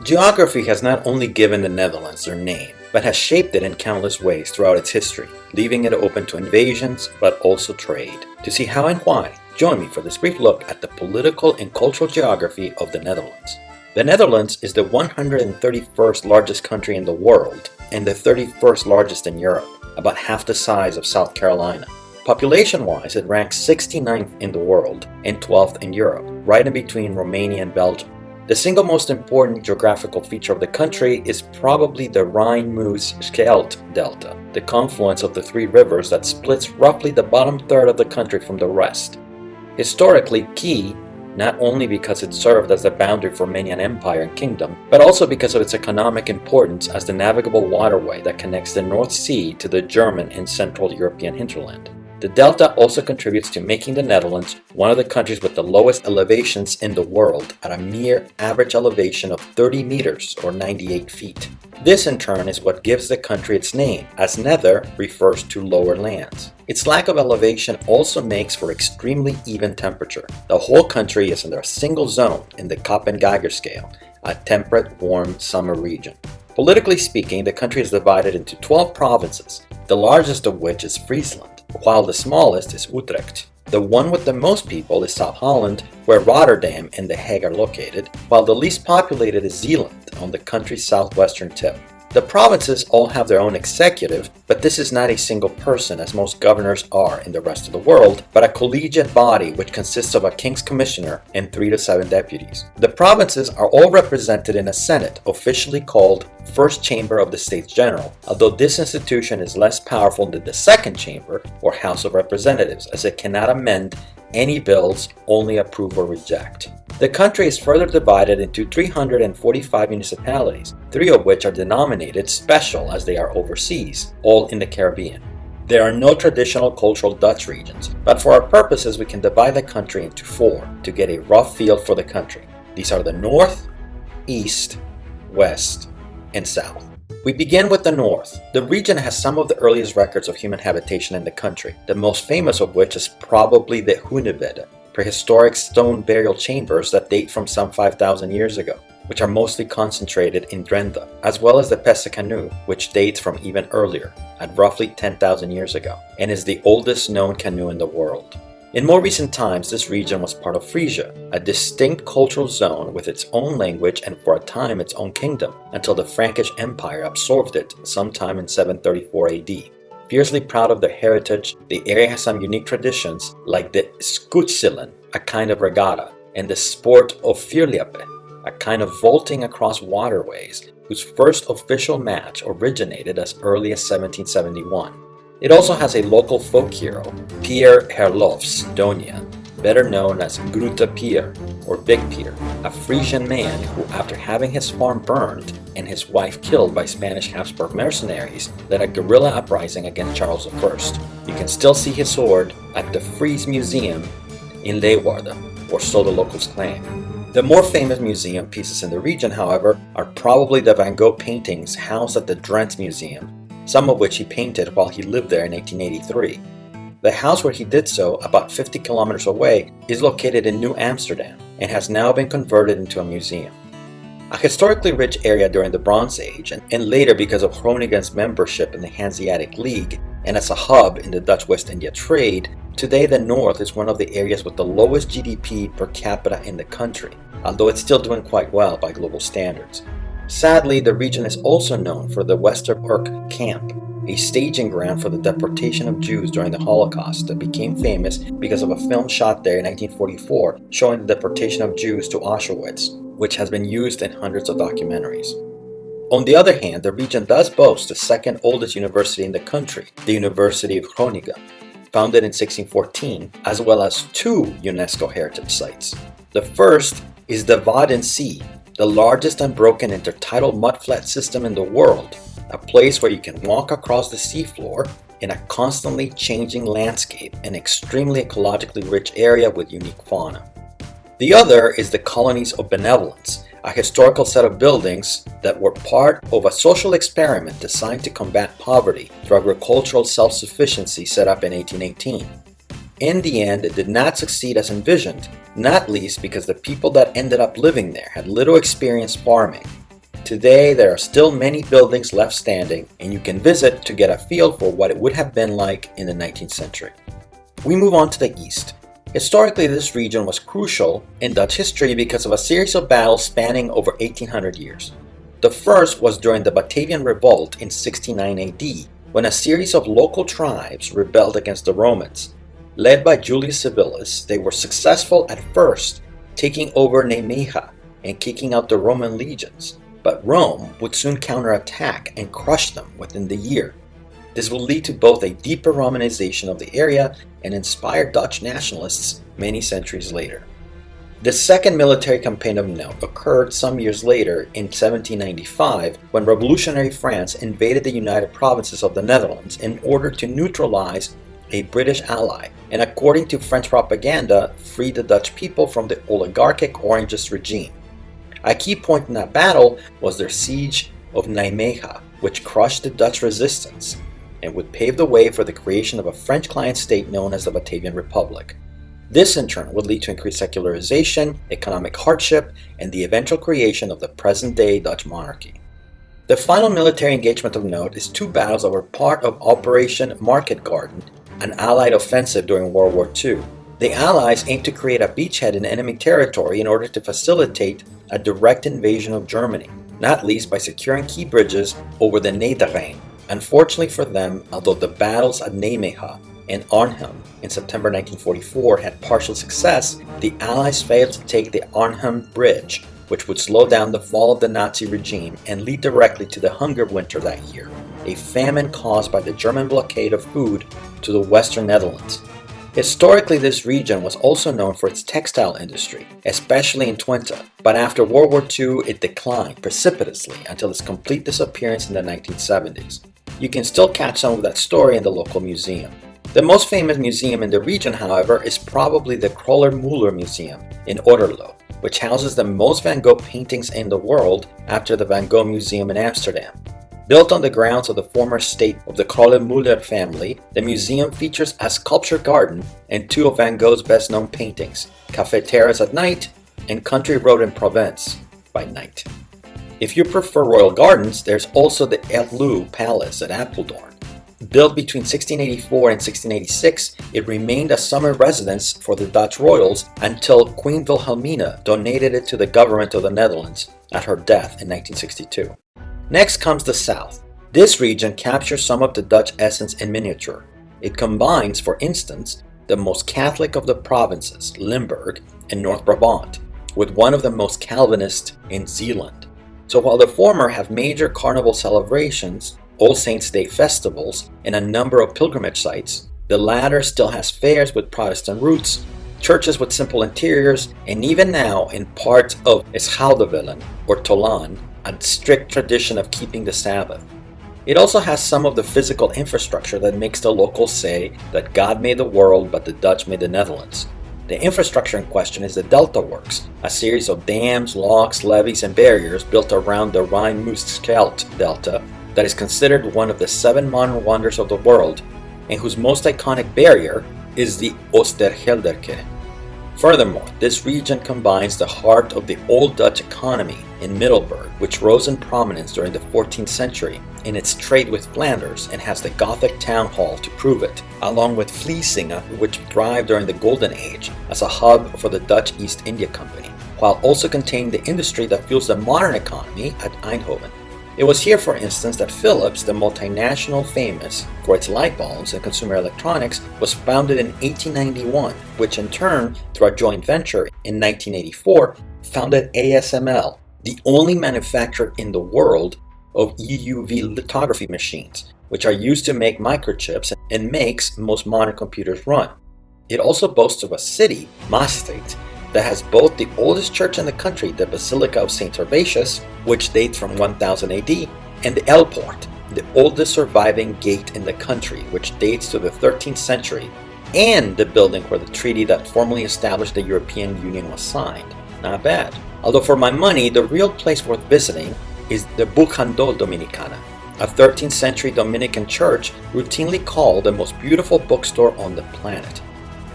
Geography has not only given the Netherlands their name, but has shaped it in countless ways throughout its history, leaving it open to invasions, but also trade. To see how and why, join me for this brief look at the political and cultural geography of the Netherlands. The Netherlands is the 131st largest country in the world and the 31st largest in Europe, about half the size of South Carolina. Population-wise, it ranks 69th in the world and 12th in Europe, right in between Romania and Belgium. The single most important geographical feature of the country is probably the Rhine-Maas-Scheldt Delta, the confluence of the three rivers that splits roughly the bottom third of the country from the rest. Historically key, not only because it served as the boundary for many an empire and kingdom, but also because of its economic importance as the navigable waterway that connects the North Sea to the German and Central European hinterland. The delta also contributes to making the Netherlands one of the countries with the lowest elevations in the world at a mere average elevation of 30 meters or 98 feet. This in turn is what gives the country its name, as nether refers to lower lands. Its lack of elevation also makes for extremely even temperature. The whole country is under a single zone in the Köppen-Geiger scale, a temperate, warm summer region. Politically speaking, the country is divided into 12 provinces, the largest of which is Friesland, while the smallest is Utrecht. The one with the most people is South Holland, where Rotterdam and The Hague are located, while the least populated is Zeeland, on the country's southwestern tip. The provinces all have their own executive, but this is not a single person as most governors are in the rest of the world, but a collegiate body which consists of a king's commissioner and 3 to 7 deputies. The provinces are all represented in a senate, officially called First Chamber of the States General, although this institution is less powerful than the Second Chamber or House of Representatives, as it cannot amend any bills, only approve or reject. The country is further divided into 345 municipalities, 3 of which are denominated special as they are overseas, all in the Caribbean. There are no traditional cultural Dutch regions, but for our purposes we can divide the country into 4 to get a rough feel for the country. These are the North, East, West, and South. We begin with the North. The region has some of the earliest records of human habitation in the country, the most famous of which is probably the Hunebedden, prehistoric stone burial chambers that date from some 5,000 years ago, which are mostly concentrated in Drenthe, as well as the Pesse canoe, which dates from even earlier, at roughly 10,000 years ago, and is the oldest known canoe in the world. In more recent times, this region was part of Frisia, a distinct cultural zone with its own language and for a time its own kingdom, until the Frankish Empire absorbed it sometime in 734 AD. Fiercely proud of their heritage, the area has some unique traditions like the Skutsillen, a kind of regatta, and the sport of Vierlepe, a kind of vaulting across waterways, whose first official match originated as early as 1771. It also has a local folk hero, Pier Herlofs Donia, better known as Grote Pier or Big Pier, a Frisian man who, after having his farm burned and his wife killed by Spanish Habsburg mercenaries, led a guerrilla uprising against Charles I. You can still see his sword at the Fries Museum in Leeuwarden, or so the locals claim. The more famous museum pieces in the region, however, are probably the Van Gogh paintings housed at the Drents Museum, some of which he painted while he lived there in 1883. The house where he did so, about 50 kilometers away, is located in New Amsterdam and has now been converted into a museum. A historically rich area during the Bronze Age, and later because of Groningen's membership in the Hanseatic League and as a hub in the Dutch West India trade, today the North is one of the areas with the lowest GDP per capita in the country, although it's still doing quite well by global standards. Sadly, the region is also known for the Westerbork camp, a staging ground for the deportation of Jews during the Holocaust that became famous because of a film shot there in 1944 showing the deportation of Jews to Auschwitz, which has been used in hundreds of documentaries. On the other hand, the region does boast the second oldest university in the country, the University of Groningen, founded in 1614, as well as 2 UNESCO heritage sites. The first is the Wadden Sea, the largest unbroken intertidal mudflat system in the world, a place where you can walk across the seafloor in a constantly changing landscape, an extremely ecologically rich area with unique fauna. The other is the Colonies of Benevolence, a historical set of buildings that were part of a social experiment designed to combat poverty through agricultural self-sufficiency set up in 1818. In the end, it did not succeed as envisioned, not least because the people that ended up living there had little experience farming, today there are still many buildings left standing, and you can visit to get a feel for what it would have been like in the 19th century. We move on to the east. Historically, this region was crucial in Dutch history because of a series of battles spanning over 1800 years. The first was during the Batavian Revolt in 69 AD, when a series of local tribes rebelled against the Romans. Led by Julius Civilis, they were successful at first, taking over Nemeja and kicking out the Roman legions, but Rome would soon counterattack and crush them within the year. This would lead to both a deeper Romanization of the area and inspire Dutch nationalists many centuries later. The second military campaign of note occurred some years later in 1795 when revolutionary France invaded the United Provinces of the Netherlands in order to neutralize a British ally, and according to French propaganda, freed the Dutch people from the oligarchic Orangist regime. A key point in that battle was their siege of Nijmegen, which crushed the Dutch resistance and would pave the way for the creation of a French client state known as the Batavian Republic. This in turn would lead to increased secularization, economic hardship, and the eventual creation of the present-day Dutch monarchy. The final military engagement of note is two battles that were part of Operation Market Garden, an Allied offensive during World War II. The Allies aimed to create a beachhead in enemy territory in order to facilitate a direct invasion of Germany, not least by securing key bridges over the Nederrijn. Unfortunately for them, although the battles at Nijmegen and Arnhem in September 1944 had partial success, the Allies failed to take the Arnhem Bridge, which would slow down the fall of the Nazi regime and lead directly to the Hunger Winter that year, a famine caused by the German blockade of food to the Western Netherlands. Historically, this region was also known for its textile industry, especially in Twente, but after World War II it declined precipitously until its complete disappearance in the 1970s. You can still catch some of that story in the local museum. The most famous museum in the region, however, is probably the Kröller-Müller Museum in Otterlo, which houses the most Van Gogh paintings in the world after the Van Gogh Museum in Amsterdam. Built on the grounds of the former estate of the Kröller-Müller family, the museum features a sculpture garden and two of Van Gogh's best-known paintings, Café Terrace at night and Country Road in Provence by night. If you prefer royal gardens, there's also the Erloo Palace at Apeldoorn. Built between 1684 and 1686, it remained a summer residence for the Dutch royals until Queen Wilhelmina donated it to the government of the Netherlands at her death in 1962. Next comes the south. This region captures some of the Dutch essence in miniature. It combines, for instance, the most Catholic of the provinces, Limburg and North Brabant, with one of the most Calvinist in Zeeland. So while the former have major carnival celebrations, All Saints' Day festivals, and a number of pilgrimage sites, the latter still has fairs with Protestant roots, churches with simple interiors, and even now in parts of Schouderwillen or Tolan, a strict tradition of keeping the Sabbath. It also has some of the physical infrastructure that makes the locals say that God made the world but the Dutch made the Netherlands. The infrastructure in question is the Delta Works, a series of dams, locks, levees, and barriers built around the Rhine-Maas-Scheldt Delta that is considered one of the 7 modern wonders of the world, and whose most iconic barrier is the Oostergelderke. Furthermore, this region combines the heart of the Old Dutch economy in Middelburg, which rose in prominence during the 14th century in its trade with Flanders and has the Gothic town hall to prove it, along with Vlissingen, which thrived during the Golden Age as a hub for the Dutch East India Company, while also containing the industry that fuels the modern economy at Eindhoven. It was here, for instance, that Philips, the multinational famous for its light bulbs and consumer electronics, was founded in 1891, which in turn, through a joint venture in 1984, founded ASML, the only manufacturer in the world of EUV lithography machines, which are used to make microchips and makes most modern computers run. It also boasts of a city, Maastricht, that has both the oldest church in the country, the Basilica of St. Servatius, which dates from 1000 AD, and the Elpoort, the oldest surviving gate in the country, which dates to the 13th century, and the building where the treaty that formally established the European Union was signed. Not bad. Although for my money, the real place worth visiting is the Boekhandel Dominicanen, a 13th century Dominican church routinely called the most beautiful bookstore on the planet.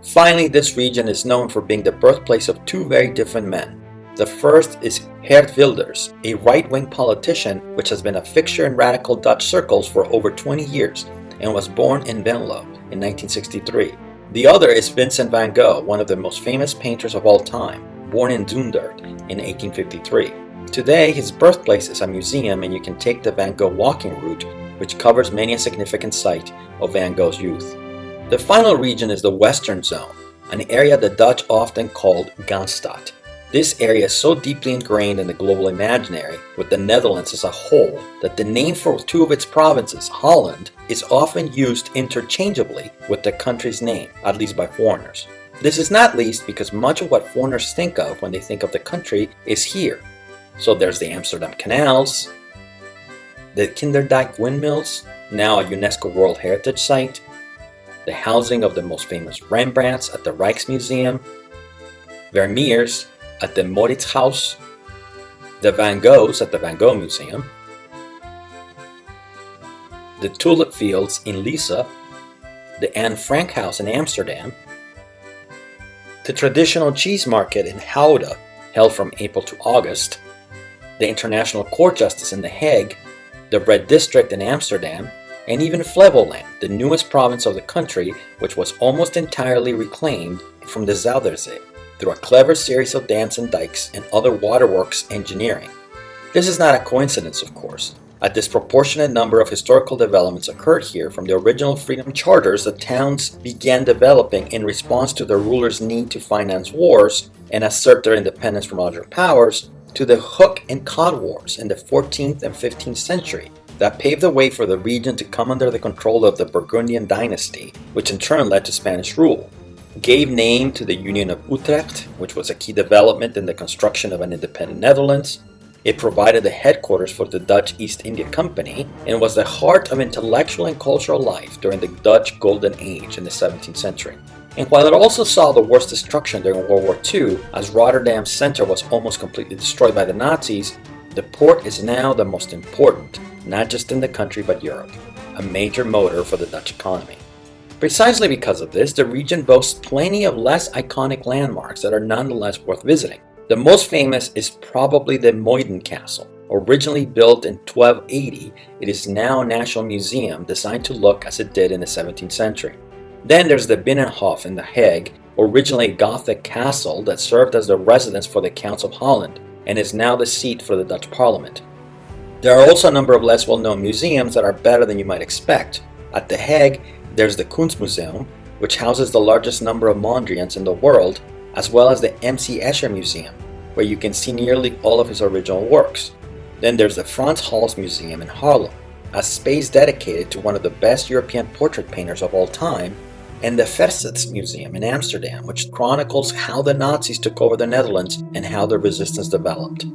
Finally, this region is known for being the birthplace of two very different men, The first is Geert Wilders, a right-wing politician which has been a fixture in radical Dutch circles for over 20 years and was born in Venlo in 1963. The other is Vincent van Gogh, one of the most famous painters of all time, born in Dundert in 1853. Today, his birthplace is a museum and you can take the Van Gogh walking route, which covers many a significant site of Van Gogh's youth. The final region is the Western Zone, an area the Dutch often called Ganstad. This area is so deeply ingrained in the global imaginary with the Netherlands as a whole that the name for two of its provinces, Holland, is often used interchangeably with the country's name, at least by foreigners. This is not least because much of what foreigners think of when they think of the country is here. So there's the Amsterdam canals, the Kinderdijk windmills, now a UNESCO World Heritage Site, the housing of the most famous Rembrandts at the Rijksmuseum, Vermeers at the Mauritshuis, the Van Goghs at the Van Gogh Museum, the tulip fields in Lisse, the Anne Frank House in Amsterdam, the traditional cheese market in Gouda, held from April to August, the International Court Justice in The Hague, the Red District in Amsterdam, and even Flevoland, the newest province of the country, which was almost entirely reclaimed from the Zuiderzee through a clever series of dams and dikes and other waterworks engineering. This is not a coincidence, of course. A disproportionate number of historical developments occurred here, from the original freedom charters that towns began developing in response to their rulers' need to finance wars and assert their independence from other powers, to the hook and cod wars in the 14th and 15th century that paved the way for the region to come under the control of the Burgundian dynasty, which in turn led to Spanish rule, gave name to the Union of Utrecht, which was a key development in the construction of an independent Netherlands. It provided the headquarters for the Dutch East India Company and was the heart of intellectual and cultural life during the Dutch Golden Age in the 17th century. And while it also saw the worst destruction during World War II, as Rotterdam's center was almost completely destroyed by the Nazis, the port is now the most important, not just in the country but Europe, a major motor for the Dutch economy. Precisely because of this, the region boasts plenty of less iconic landmarks that are nonetheless worth visiting. The most famous is probably the Muiden Castle. Originally built in 1280, it is now a national museum designed to look as it did in the 17th century. Then there's the Binnenhof in The Hague, originally a Gothic castle that served as the residence for the Counts of Holland and is now the seat for the Dutch Parliament. There are also a number of less well-known museums that are better than you might expect. At The Hague, there's the Kunstmuseum, which houses the largest number of Mondrians in the world, as well as the M.C. Escher Museum, where you can see nearly all of his original works. Then there's the Frans Hals Museum in Haarlem, a space dedicated to one of the best European portrait painters of all time, and the Verzet's Museum in Amsterdam, which chronicles how the Nazis took over the Netherlands and how the resistance developed.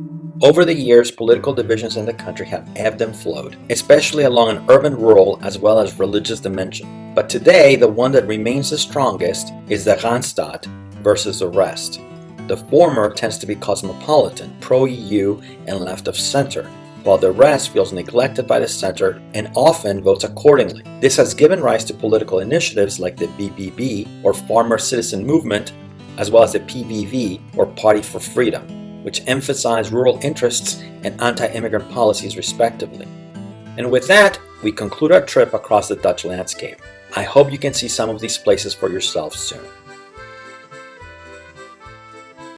Over the years, political divisions in the country have ebbed and flowed, especially along an urban-rural as well as religious dimension. But today, the one that remains the strongest is the Randstad versus the rest. The former tends to be cosmopolitan, pro-EU, and left of center, while the rest feels neglected by the center and often votes accordingly. This has given rise to political initiatives like the BBB, or Farmer Citizen Movement, as well as the PVV, or Party for Freedom, which emphasize rural interests and anti-immigrant policies respectively. And with that, we conclude our trip across the Dutch landscape. I hope you can see some of these places for yourself soon.